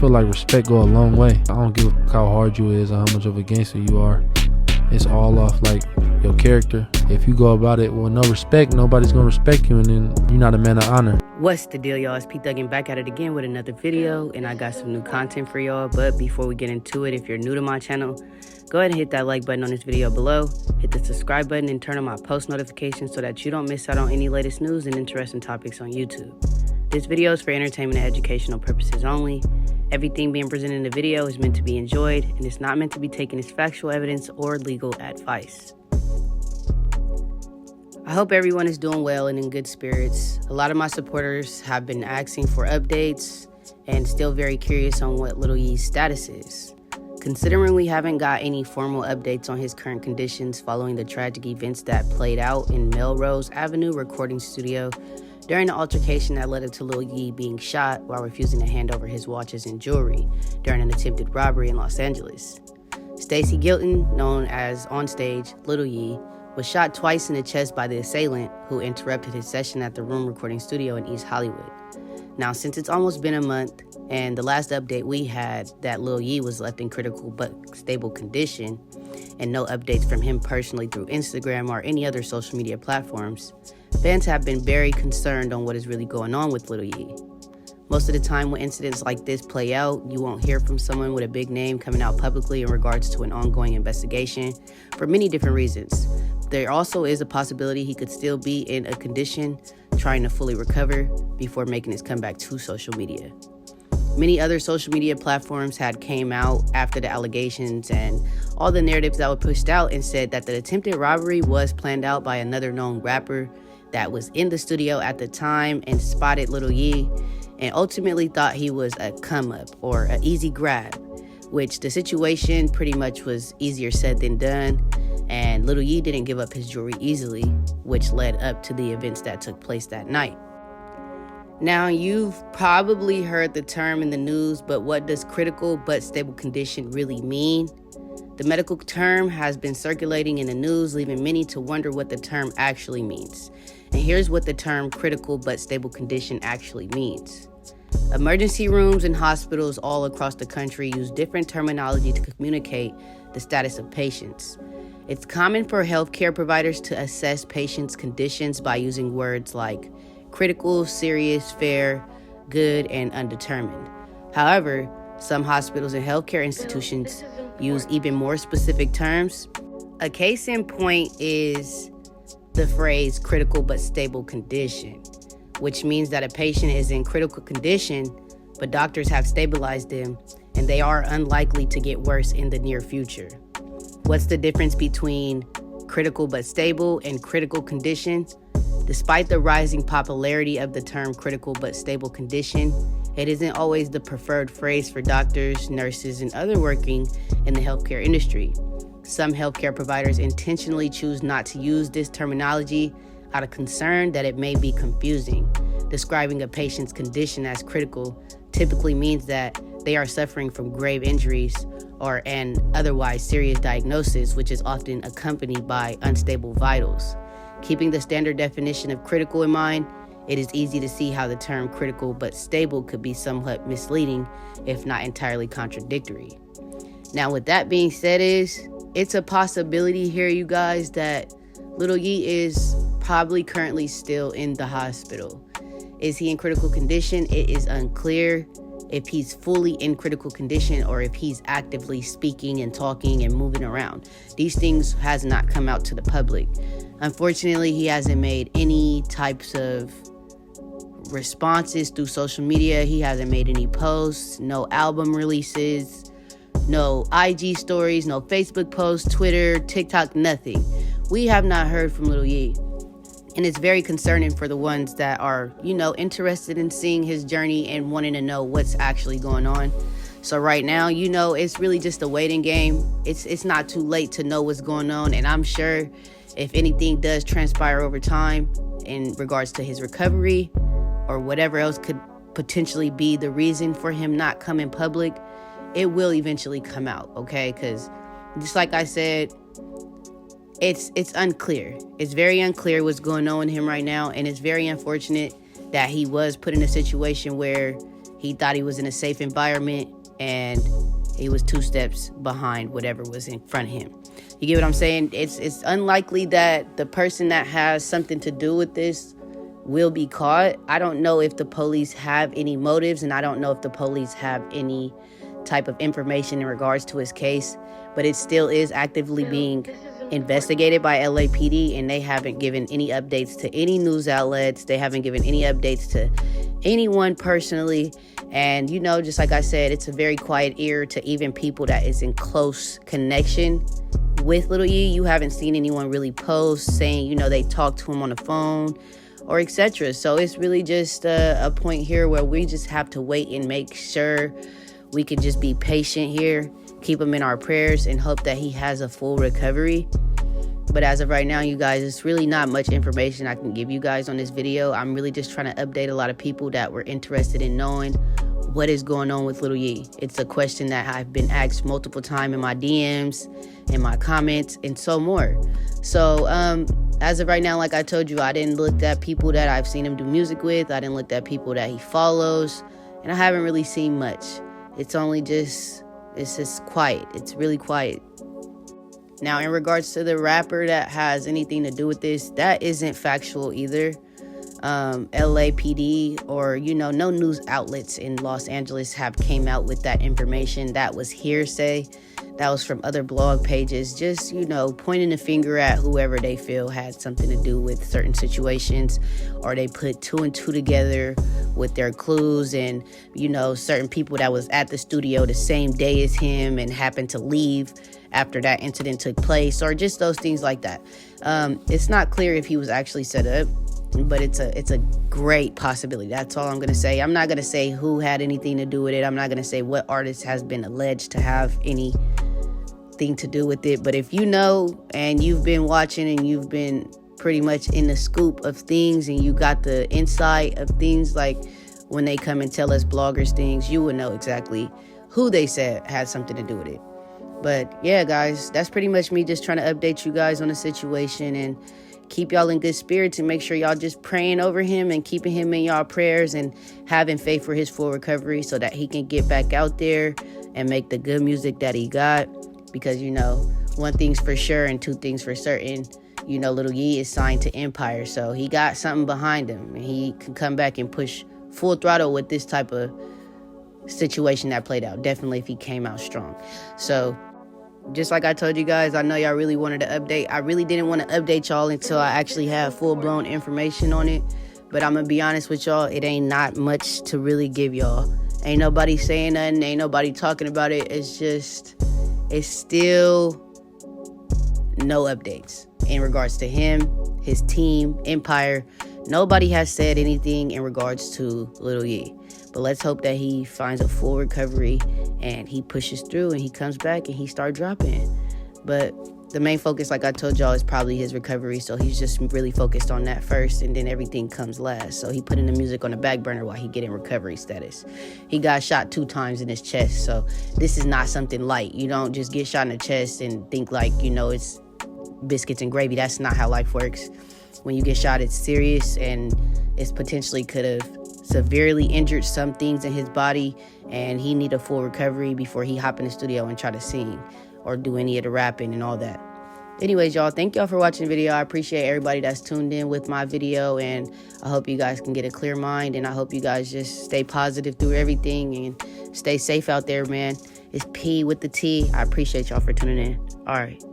feel like respect go a long way. I don't give a how hard you is or how much of a gangster you are. It's all off like your character. If you go about it with no respect, nobody's gonna respect you, and then you're not a man of honor. What's the deal, y'all? It's P Thuggin back at it again with another video, and I got some new content for y'all. But before we get into it, if you're new to my channel, go ahead and hit that like button on this video below. Hit the subscribe button and turn on my post notifications so that you don't miss out on any latest news and interesting topics on YouTube. This video is for entertainment and educational purposes only. Everything being presented in the video is meant to be enjoyed, and it's not meant to be taken as factual evidence or legal advice. I hope everyone is doing well and in good spirits. A lot of my supporters have been asking for updates and still very curious on what Lil Yee's status is. Considering we haven't got any formal updates on his current conditions following the tragic events that played out in Melrose Avenue recording studio during the altercation that led up to Lil Yee being shot while refusing to hand over his watches and jewelry during an attempted robbery in Los Angeles. Stacey Gilton, known as onstage Lil Yee, was shot twice in the chest by the assailant who interrupted his session at the room recording studio in East Hollywood. Now, since it's almost been a month, and the last update we had that Lil Yee was left in critical but stable condition, and no updates from him personally through Instagram or any other social media platforms, fans have been very concerned on what is really going on with Lil Yee. Most of the time when incidents like this play out, you won't hear from someone with a big name coming out publicly in regards to an ongoing investigation for many different reasons. There also is a possibility he could still be in a condition trying to fully recover before making his comeback to social media. Many other social media platforms had came out after the allegations and all the narratives that were pushed out and said that the attempted robbery was planned out by another known rapper that was in the studio at the time and spotted Lil Yee and ultimately thought he was a come up or an easy grab, which the situation pretty much was easier said than done. And Lil Yee didn't give up his jewelry easily, which led up to the events that took place that night. Now, you've probably heard the term in the news, but what does critical but stable condition really mean? The medical term has been circulating in the news, leaving many to wonder what the term actually means. And here's what the term critical but stable condition actually means. Emergency rooms and hospitals all across the country use different terminology to communicate the status of patients. It's common for healthcare providers to assess patients' conditions by using words like critical, serious, fair, good, and undetermined. However, some hospitals and healthcare institutions use even more specific terms. A case in point is the phrase critical but stable condition, which means that a patient is in critical condition, but doctors have stabilized them and they are unlikely to get worse in the near future. What's the difference between critical but stable and critical condition? Despite the rising popularity of the term critical but stable condition, it isn't always the preferred phrase for doctors, nurses, and others working in the healthcare industry. Some healthcare providers intentionally choose not to use this terminology out of concern that it may be confusing. Describing a patient's condition as critical typically means that they are suffering from grave injuries or an otherwise serious diagnosis, which is often accompanied by unstable vitals. Keeping the standard definition of critical in mind, it is easy to see how the term critical but stable could be somewhat misleading, if not entirely contradictory. Now, with that being said, it's a possibility here, you guys, that Lil Yee is probably currently still in the hospital. Is he in critical condition? It is unclear if he's fully in critical condition or if he's actively speaking and talking and moving around. These things has not come out to the public. Unfortunately, he hasn't made any types of responses through social media. He hasn't made any posts, no album releases, no IG stories, no Facebook posts, Twitter, TikTok, nothing. We have not heard from Lil Yee. And it's very concerning for the ones that are, interested in seeing his journey and wanting to know what's actually going on. So right now, it's really just a waiting game. It's not too late to know what's going on. And I'm sure if anything does transpire over time in regards to his recovery or whatever else could potentially be the reason for him not coming public, it will eventually come out, okay? Because just like I said, it's unclear. It's very unclear what's going on with him right now, and it's very unfortunate that he was put in a situation where He thought he was in a safe environment, and he was 2 steps behind whatever was in front of him. You get what I'm saying? It's unlikely that the person that has something to do with this will be caught. I don't know if the police have any motives, and I don't know if the police have any type of information in regards to his case, but it still is actively being investigated by LAPD, and they haven't given any updates to any news outlets. They haven't given any updates to anyone personally. And, you know, just like I said, it's a very quiet ear to even people that is in close connection with Lil Yee. You haven't seen anyone really post saying, you know, they talked to him on the phone or etc. So it's really just a point here where we just have to wait and make sure we can just be patient here, keep him in our prayers, and hope that he has a full recovery. But as of right now, you guys, it's really not much information I can give you guys on this video. I'm really just trying to update a lot of people that were interested in knowing what is going on with Lil Yee. It's a question that I've been asked multiple times in my DMs, in my comments, and so more. So as of right now, like I told you, I didn't look at people that I've seen him do music with. I didn't look at people that he follows, and I haven't really seen much. It's just quiet. It's really quiet. Now, in regards to the rapper that has anything to do with this, that isn't factual either. LAPD or, you know, no news outlets in Los Angeles have came out with that information. That was hearsay. That was from other blog pages, just, you know, pointing the finger at whoever they feel had something to do with certain situations, or they put 2 and 2 together with their clues, and, you know, certain people that was at the studio the same day as him and happened to leave after that incident took place, or just those things like that. It's not clear if he was actually set up, but it's a great possibility. That's all I'm going to say. I'm not going to say who had anything to do with it. I'm not going to say what artist has been alleged to have anything to do with it. But if you know, and you've been watching, and you've been pretty much in the scoop of things, and you got the insight of things, like when they come and tell us bloggers things, you will know exactly who they said had something to do with it. But yeah, guys, that's pretty much me just trying to update you guys on the situation and keep y'all in good spirits, and make sure y'all just praying over him and keeping him in y'all prayers and having faith for his full recovery so that he can get back out there and make the good music that he got. Because, you know, one thing's for sure and 2 things for certain. You know, Lil Yee is signed to Empire, so he got something behind him, and he can come back and push full throttle with this type of situation that played out. Definitely if he came out strong. So just like I told you guys, I know y'all really wanted to update. I really didn't want to update y'all until I actually have full-blown information on it. But I'm going to be honest with y'all, it ain't not much to really give y'all. Ain't nobody saying nothing. Ain't nobody talking about it. It's still no updates in regards to him, his team, Empire. Nobody has said anything in regards to Lil Yee. But let's hope that he finds a full recovery and he pushes through and he comes back and he starts dropping. But the main focus, like I told y'all, is probably his recovery. So he's just really focused on that first, and then everything comes last. So he putting the music on the back burner while he getting recovery status. He got shot 2 times in his chest. So this is not something light. You don't just get shot in the chest and think like, you know, it's biscuits and gravy. That's not how life works. When you get shot, it's serious, and it's potentially could have severely injured some things in his body, and he need a full recovery before he hop in the studio and try to sing or do any of the rapping and all that. Anyways, y'all, thank y'all for watching the video. I appreciate everybody that's tuned in with my video, and I hope you guys can get a clear mind, and I hope you guys just stay positive through everything and stay safe out there, man. It's P with the T. I appreciate y'all for tuning in. All right.